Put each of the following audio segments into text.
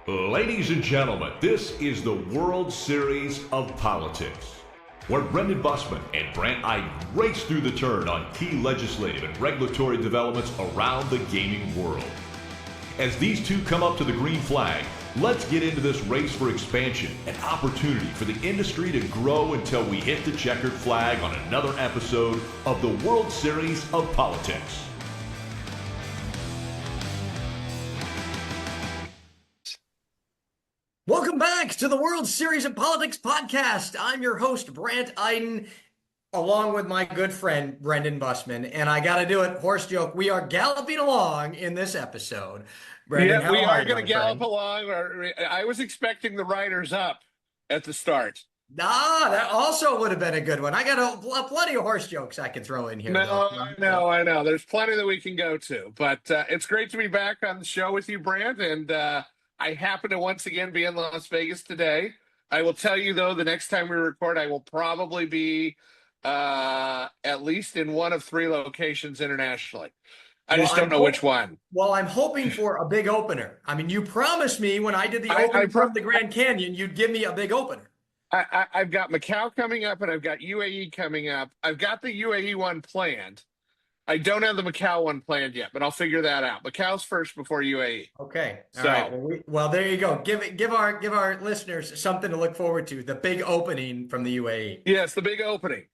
Ladies and gentlemen, this is the World Series of Politics, where Bussmann and Brandt Iden race through the turn on key legislative and regulatory developments around the gaming world. As these two come up to the green flag, let's get into this race for expansion and opportunity for the industry to grow until we hit the checkered flag on another episode of the World Series of Politics. Welcome back to the World Series of Politics podcast. I'm your host, Brandt Iden, along with my good friend, Brendan Bussmann. And I got to do it, horse joke. We are galloping along in this episode. Brendan, yeah, we are are going to gallop friend? along. I was expecting the riders up at the start. That also would have been a good one. I got plenty of horse jokes I can throw in here. I know. There's plenty that we can go to. But it's great to be back on the show with you, Brandt. And I happen to once again be in Las Vegas today. I will tell you, though, the next time we record, I will probably be at least in one of three locations internationally. I just don't know which one. Well, I'm hoping for a big opener. I mean, you promised me when I did the opening from the Grand Canyon, you'd give me a big opener. I've got Macau coming up and I've got UAE coming up. I've got the UAE one planned. I don't have the Macau one planned yet, but I'll figure that out. Macau's first before UAE. Okay. All right. Well, there you go. Give our listeners something to look forward to. The big opening from the UAE. Yes, the big opening.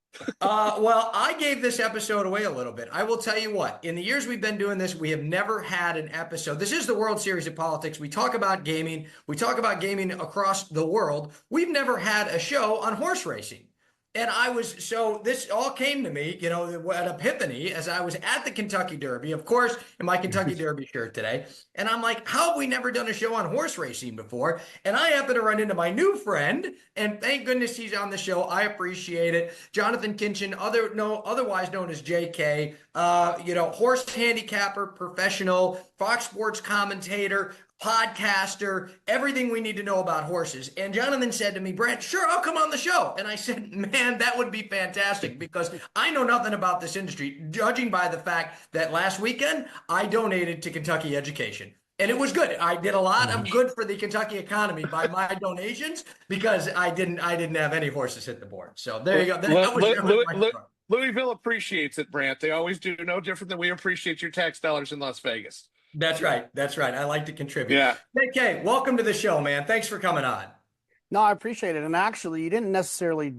Well, I gave this episode away a little bit. I will tell you what, in the years we've been doing this, we have never had an episode. This is the World Series of Politics. We talk about gaming. We talk about gaming across the world. We've never had a show on horse racing. And this all came to me, at Epiphany as I was at the Kentucky Derby, of course, in my Kentucky Derby shirt today. And I'm like, how have we never done a show on horse racing before? And I happen to run into my new friend, and thank goodness he's on the show. I appreciate it. Jonathon Kinchen, otherwise known as JK, horse handicapper, professional, Fox Sports commentator, podcaster, everything we need to know about horses. And Jonathan said to me, Brandt, sure, I'll come on the show. And I said, man, that would be fantastic because I know nothing about this industry, judging by the fact that last weekend I donated to Kentucky Education. And it was good. I did a lot of good for the Kentucky economy by my donations because I didn't have any horses hit the board. So there you go. Louisville appreciates it, Brandt. They always do. No different than we appreciate your tax dollars in Las Vegas. That's right. I like to contribute. Yeah. JK, welcome to the show, man. Thanks for coming on. No, I appreciate it. And actually, you didn't necessarily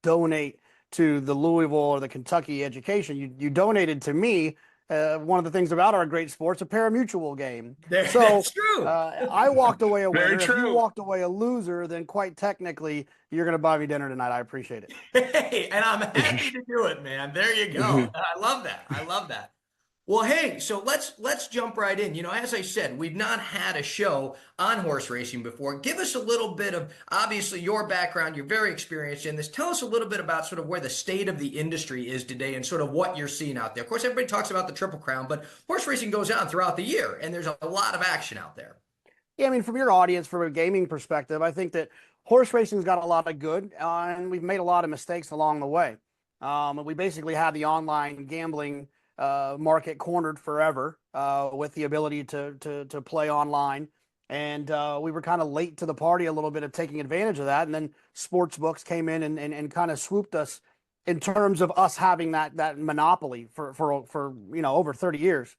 donate to the Louisville or the Kentucky Education. You donated to me. One of the things about our great sports, a parimutuel game. That's true. I walked away a winner. Very true. If you walked away a loser, then quite technically, you're going to buy me dinner tonight. I appreciate it. Hey, and I'm happy to do it, man. There you go. I love that. Well, hey, so let's jump right in. As I said, we've not had a show on horse racing before. Give us a little bit of, obviously, your background. You're very experienced in this. Tell us a little bit about sort of where the state of the industry is today and sort of what you're seeing out there. Of course, everybody talks about the Triple Crown, but horse racing goes on throughout the year, and there's a lot of action out there. Yeah, I mean, from your audience, from a gaming perspective, I think that horse racing's got a lot of good, and we've made a lot of mistakes along the way. We basically had the online gambling market cornered forever with the ability to play online. And we were kind of late to the party a little bit of taking advantage of that. And then sports books came in and kind of swooped us in terms of us having that monopoly for over 30 years.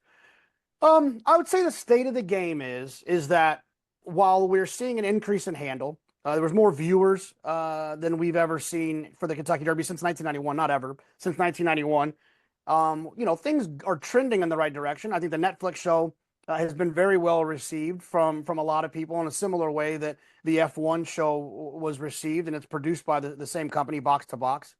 I would say the state of the game is that while we're seeing an increase in handle, there was more viewers than we've ever seen for the Kentucky Derby since 1991, not ever, since 1991. Things are trending in the right direction. I think the Netflix show has been very well received from a lot of people in a similar way that the F1 show was received, and it's produced by the same company, Box to Box.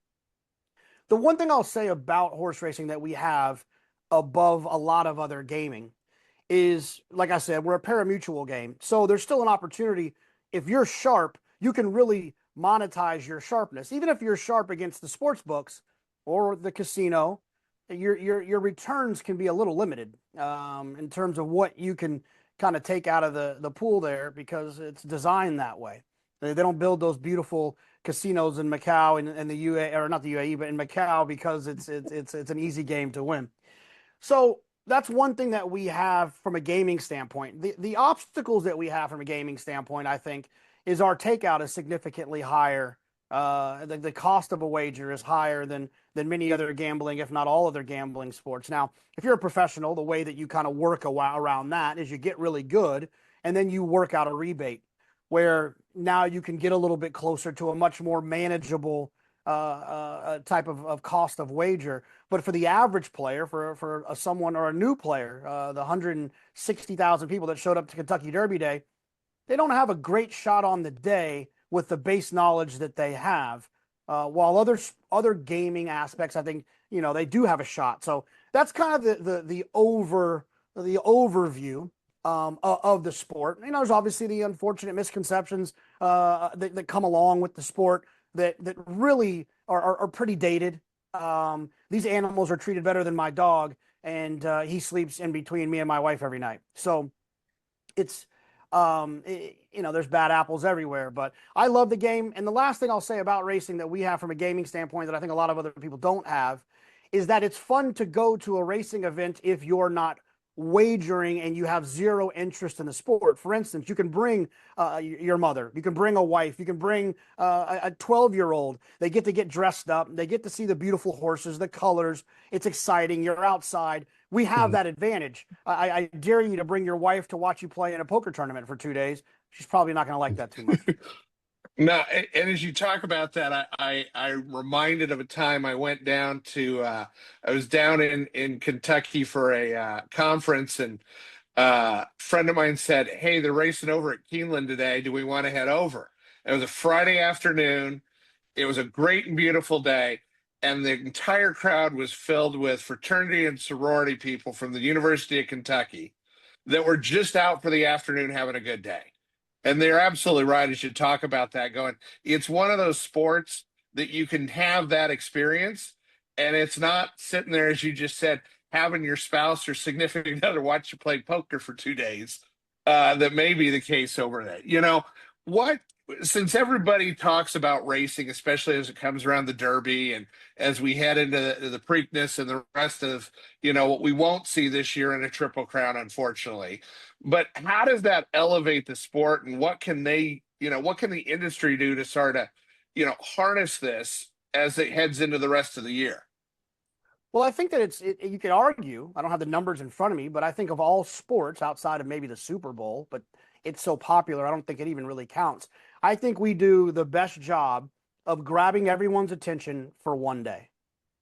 The one thing I'll say about horse racing that we have above a lot of other gaming is, like I said, we're a parimutuel game. So there's still an opportunity. If you're sharp, you can really monetize your sharpness. Even if you're sharp against the sports books or the casino, your returns can be a little limited in terms of what you can kind of take out of the pool there because it's designed that way. They don't build those beautiful casinos in Macau and the UAE, or not the UAE, but in Macau because it's an easy game to win. So that's one thing that we have from a gaming standpoint. The obstacles that we have from a gaming standpoint, I think, is our takeout is significantly higher. The cost of a wager is higher than many other gambling, if not all other gambling sports. Now, if you're a professional, the way that you kind of work around that is you get really good, and then you work out a rebate where now you can get a little bit closer to a much more manageable type of cost of wager. But for the average player, for someone or a new player, the 160,000 people that showed up to Kentucky Derby Day, they don't have a great shot on the day with the base knowledge that they have. While other gaming aspects, I think, they do have a shot. So that's kind of the overview of the sport. There's obviously the unfortunate misconceptions that come along with the sport that really are pretty dated. These animals are treated better than my dog, and he sleeps in between me and my wife every night. So it's there's bad apples everywhere, but I love the game. And the last thing I'll say about racing that we have from a gaming standpoint that I think a lot of other people don't have is that it's fun to go to a racing event if you're not wagering and you have zero interest in the sport. For instance, you can bring your mother, you can bring a wife, you can bring a 12-year-old. They get to get dressed up. They get to see the beautiful horses, the colors. It's exciting. You're outside. We have that advantage. I dare you to bring your wife to watch you play in a poker tournament for 2 days. She's probably not going to like that too much. No, and as you talk about that, I'm reminded of a time I went down to I was down in Kentucky for a conference, and a friend of mine said, "Hey, they're racing over at Keeneland today. Do we want to head over?" It was a Friday afternoon. It was a great and beautiful day, and the entire crowd was filled with fraternity and sorority people from the University of Kentucky that were just out for the afternoon having a good day. And they're absolutely right as you talk about that, going, it's one of those sports that you can have that experience, and it's not sitting there, as you just said, having your spouse or significant other watch you play poker for 2 days. That may be the case over there. Since everybody talks about racing, especially as it comes around the Derby and as we head into the Preakness and the rest of, what we won't see this year in a Triple Crown, unfortunately. But how does that elevate the sport, and what can the industry do to sort of, harness this as it heads into the rest of the year? Well, I think that you could argue, I don't have the numbers in front of me, but I think of all sports outside of maybe the Super Bowl, but it's so popular, I don't think it even really counts. I think we do the best job of grabbing everyone's attention for one day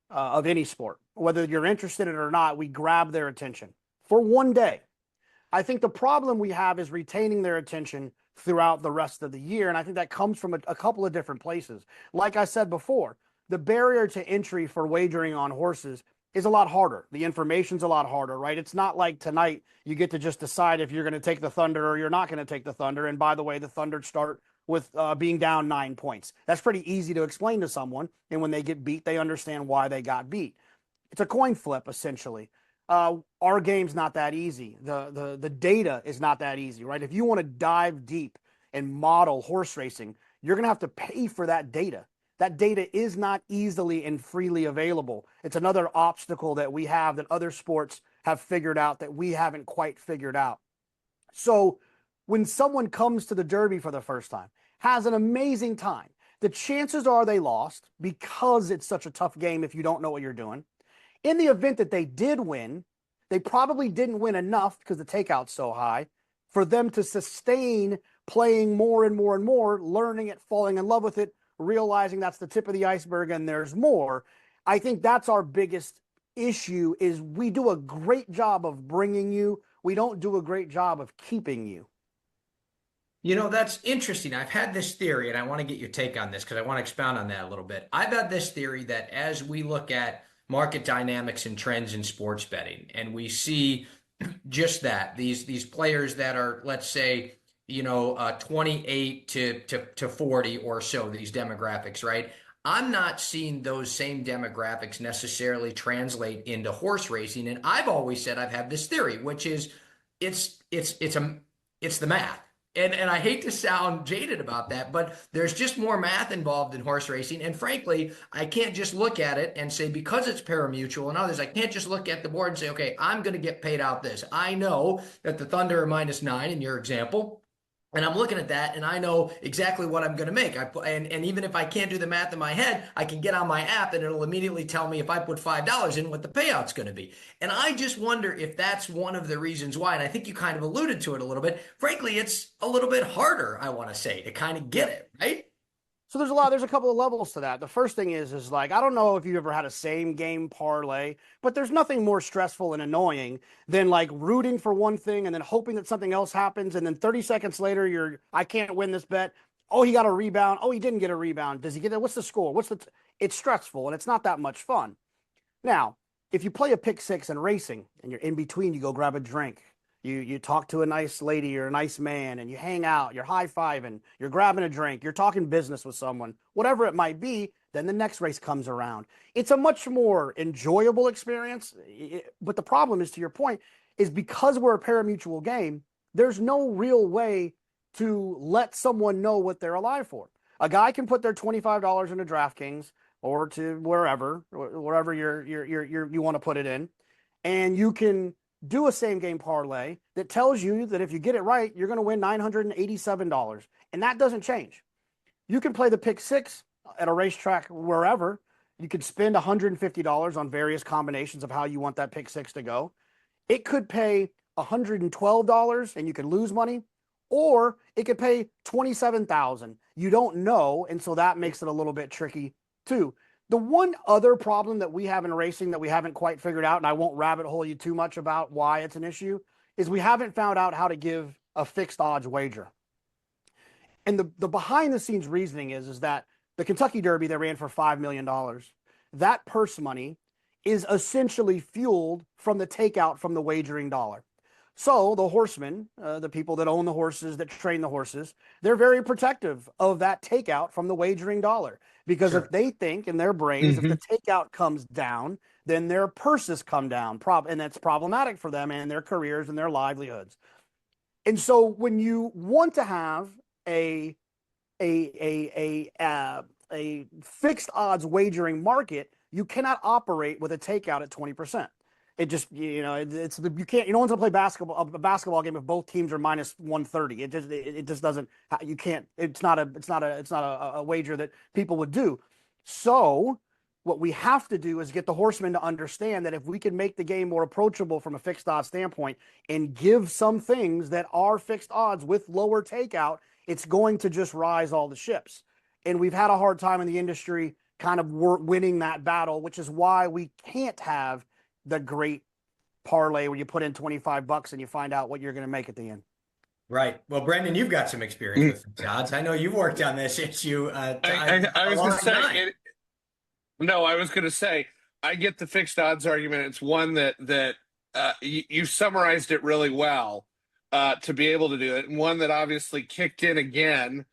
of any sport. Whether you're interested in it or not, we grab their attention for one day. I think the problem we have is retaining their attention throughout the rest of the year. And I think that comes from a couple of different places. Like I said before, the barrier to entry for wagering on horses is a lot harder. The information's a lot harder, right? It's not like tonight you get to just decide if you're going to take the Thunder or you're not going to take the Thunder. And by the way, the Thunder start with being down 9 points. That's pretty easy to explain to someone. And when they get beat, they understand why they got beat. It's a coin flip, essentially. Our game's not that easy. The data is not that easy, right? If you want to dive deep and model horse racing, you're going to have to pay for that data. That data is not easily and freely available. It's another obstacle that we have that other sports have figured out that we haven't quite figured out. So when someone comes to the Derby for the first time, has an amazing time, the chances are they lost because it's such a tough game if you don't know what you're doing. In the event that they did win, they probably didn't win enough because the takeout's so high for them to sustain playing more and more and more, learning it, falling in love with it, realizing that's the tip of the iceberg and there's more. I think that's our biggest issue is we do a great job of bringing you. We don't do a great job of keeping you. That's interesting. I've had this theory, and I want to get your take on this because I want to expound on that a little bit. I've had this theory that as we look at market dynamics and trends in sports betting, and we see just that, these players that are, let's say, 28 to 40 or so, these demographics, right? I'm not seeing those same demographics necessarily translate into horse racing. And I've always said I've had this theory, which is it's the math. And I hate to sound jaded about that, but there's just more math involved in horse racing. And frankly, I can't just look at it and say, because it's parimutuel and others, I can't just look at the board and say, okay, I'm going to get paid out this. I know that the Thunder are -9 in your example. And I'm looking at that and I know exactly what I'm going to make. And even if I can't do the math in my head, I can get on my app and it'll immediately tell me if I put $5 in what the payout's going to be. And I just wonder if that's one of the reasons why. And I think you kind of alluded to it a little bit. Frankly, it's a little bit harder, I want to say, to kind of get it, right? So there's a couple of levels to that. The first thing is like, I don't know if you've ever had a same game parlay, but there's nothing more stressful and annoying than like rooting for one thing and then hoping that something else happens. And then 30 seconds later, I can't win this bet. Oh, he got a rebound. Oh, he didn't get a rebound. Does he get it? What's the score? It's stressful and it's not that much fun. Now, if you play a pick six and racing and you're in between, you go grab a drink. You talk to a nice lady or a nice man and you hang out, you're high-fiving, you're grabbing a drink, you're talking business with someone, whatever it might be, then the next race comes around. It's a much more enjoyable experience. But the problem is, to your point, is because we're a parimutuel game, there's no real way to let someone know what they're alive for. A guy can put their $25 into DraftKings or to wherever you want to put it in, and you can do a same game parlay that tells you that if you get it right, you're going to win $987. And that doesn't change. You can play the pick six at a racetrack wherever. You could spend $150 on various combinations of how you want that pick six to go. It could pay $112 and you could lose money, or it could pay $27,000. You don't know. And so that makes it a little bit tricky too. The one other problem that we have in racing that we haven't quite figured out, and I won't rabbit hole you too much about why it's an issue, is we haven't found out how to give a fixed odds wager. And the behind the scenes reasoning is that the Kentucky Derby that ran for $5 million, that purse money is essentially fueled from the takeout from the wagering dollar. So the horsemen, the people that own the horses, that train the horses, they're very protective of that takeout from the wagering dollar. Because if they think in their brains, if the takeout comes down, then their purses come down. And that's problematic for them and their careers and their livelihoods. And so when you want to have a fixed odds wagering market, you cannot operate with a takeout at 20%. It just, you know, no one's gonna play a basketball game if both teams are -130. It just doesn't, you can't, it's not a wager that people would do. So what we have to do is get the horsemen to understand that if we can make the game more approachable from a fixed odds standpoint and give some things that are fixed odds with lower takeout, it's going to just rise all the ships. And we've had a hard time in the industry kind of winning that battle, which is why we can't have the great parlay where you put in $25 and you find out what you're going to make at the end. Right. Well, Brendan, you've got some experience with odds. I know you've worked on this issue. I was going to say, I was going to say, I get the fixed odds argument. It's one that you summarized it really well to be able to do it. And one that obviously kicked in again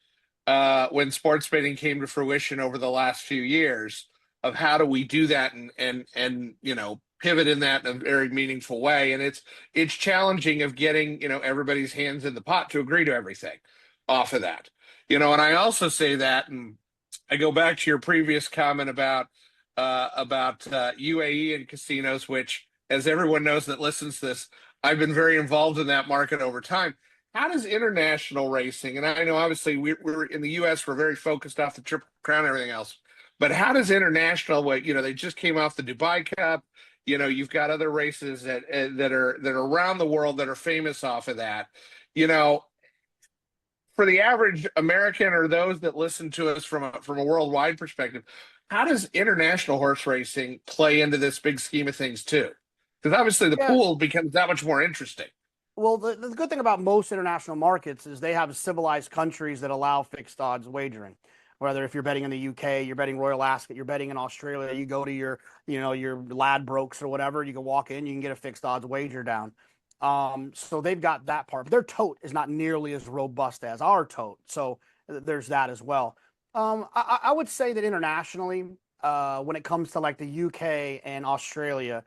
when sports betting came to fruition over the last few years of how do we do that and you know, pivot in that in a very meaningful way. And it's challenging of getting, you know, everybody's hands in the pot to agree to everything off of that. You know, and I also say that, and I go back to your previous comment about UAE and casinos, which, as everyone knows that listens to this, I've been very involved in that market over time. How does international racing, and I know obviously we're in the U.S., we're very focused off the Triple Crown and everything else, but how does international, you know, they just came off the Dubai Cup. You know, you've got other races that are around the world that are famous off of that. You know, for the average American or those that listen to us from a worldwide perspective, how does international horse racing play into this big scheme of things too? Because obviously the pool becomes that much more interesting. Well, the good thing about most international markets is they have civilized countries that allow fixed odds wagering. Whether if you're betting in the UK, you're betting Royal Ascot, you're betting in Australia, you go to your Ladbrokes or whatever, you can walk in, you can get a fixed odds wager down. So they've got that part, but their tote is not nearly as robust as our tote. So there's that as well. I would say that internationally, when it comes to like the UK and Australia,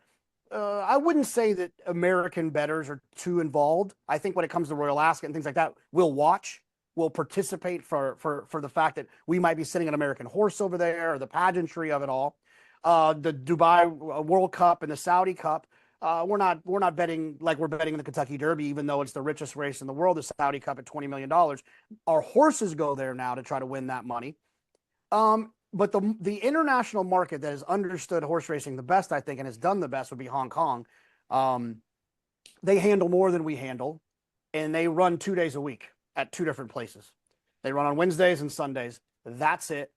I wouldn't say that American bettors are too involved. I think when it comes to Royal Ascot and things like that, we'll watch, we'll participate for the fact that we might be sitting an American horse over there, or the pageantry of it all. The Dubai World Cup and the Saudi Cup, we're not betting like we're betting in the Kentucky Derby, even though it's the richest race in the world, the Saudi Cup at $20 million. Our horses go there now to try to win that money. But the international market that has understood horse racing the best, I think, and has done the best would be Hong Kong. They handle more than we handle, and they run 2 days a week at 2 different places. They run on Wednesdays and Sundays. That's it.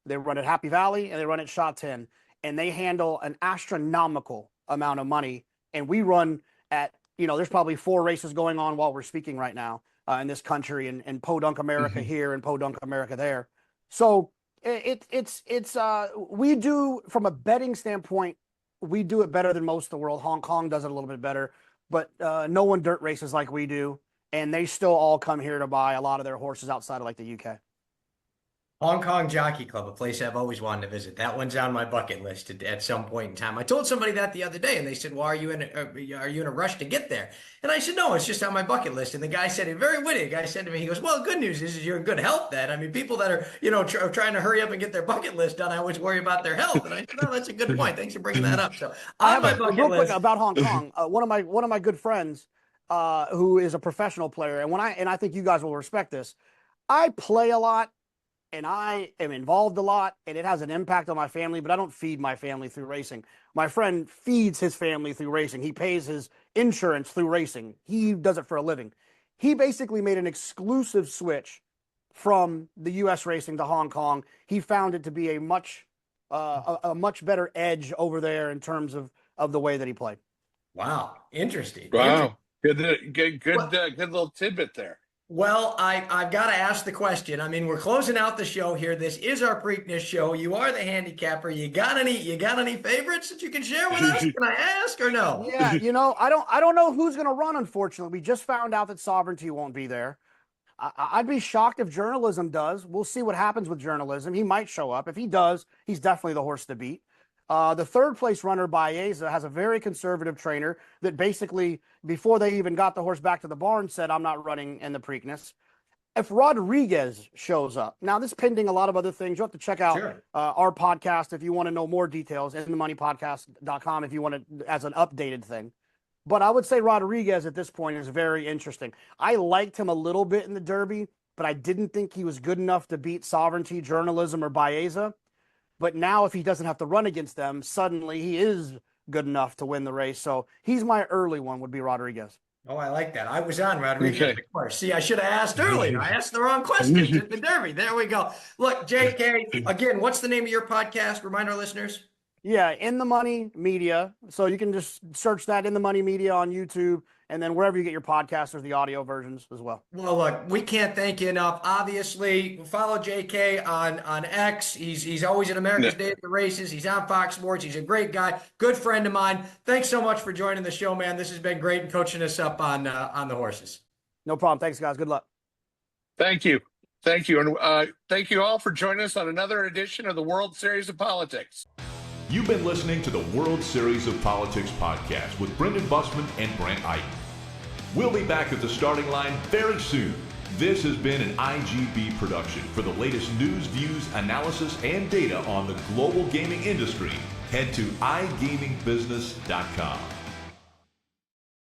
They run at Happy Valley and they run at Sha Tin, and they handle an astronomical amount of money. And we run at, there's probably 4 races going on while we're speaking right now in this country, and Podunk America here and Podunk America there. So we do, from a betting standpoint, we do it better than most of the world. Hong Kong does it a little bit better, but no one dirt races like we do. And they still all come here to buy a lot of their horses outside of like the UK. Hong Kong Jockey Club, a place I've always wanted to visit. That one's on my bucket list at some point in time. I told somebody that the other day, and they said, "Well, are you in a rush to get there?" And I said, "No, it's just on my bucket list." And the guy said, very witty. The guy said to me, he goes, "Well, good news is you're in good health then. I mean, people that are trying to hurry up and get their bucket list done, I always worry about their health." And I said, "No, that's a good point. Thanks for bringing that up." So I have real quick about Hong Kong. One of my good friends, who is a professional player, and I think you guys will respect this. I play a lot. And I am involved a lot, and it has an impact on my family, but I don't feed my family through racing. My friend feeds his family through racing. He pays his insurance through racing. He does it for a living. He basically made an exclusive switch from the U.S. racing to Hong Kong. He found it to be a much better edge over there in terms of the way that he played. Wow. Interesting. Wow. Good little tidbit there. Well, I've got to ask the question. I mean, we're closing out the show here. This is our Preakness show. You are the handicapper. You got any favorites that you can share with us? Can I ask or no? Yeah, I don't know who's going to run. Unfortunately, we just found out that Sovereignty won't be there. I'd be shocked if Journalism does. We'll see what happens with Journalism. He might show up. If he does, he's definitely the horse to beat. The third place runner, Baeza, has a very conservative trainer that basically, before they even got the horse back to the barn, said, "I'm not running in the Preakness." If Rodriguez shows up, now this pending a lot of other things, you'll have to check out our podcast if you want to know more details, inthemoneypodcast.com if you want to, as an updated thing. But I would say Rodriguez at this point is very interesting. I liked him a little bit in the Derby, but I didn't think he was good enough to beat Sovereignty, Journalism, or Baeza. But now if he doesn't have to run against them, suddenly he is good enough to win the race. So he's my early one, would be Rodriguez. Oh, I like that. I was on Rodriguez, of course. See, I should have asked earlier. I asked the wrong questions at the Derby. There we go. Look, JK, again, what's the name of your podcast? Remind our listeners. Yeah, In the Money Media. So you can just search that, In the Money Media, on YouTube, and then wherever you get your podcasts, there's the audio versions as well. Well, look, we can't thank you enough. Obviously, follow JK on X. He's always at America's Day at the Races. He's on Fox Sports. He's a great guy, good friend of mine. Thanks so much for joining the show, man. This has been great and coaching us up on the horses. No problem. Thanks, guys. Good luck. Thank you. Thank you. And thank you all for joining us on another edition of the World Series of Politics. You've been listening to the World Series of Politics podcast with Brendan Bussmann and Brandt Iden. We'll be back at the starting line very soon. This has been an IGB production. For the latest news, views, analysis, and data on the global gaming industry, head to igamingbusiness.com.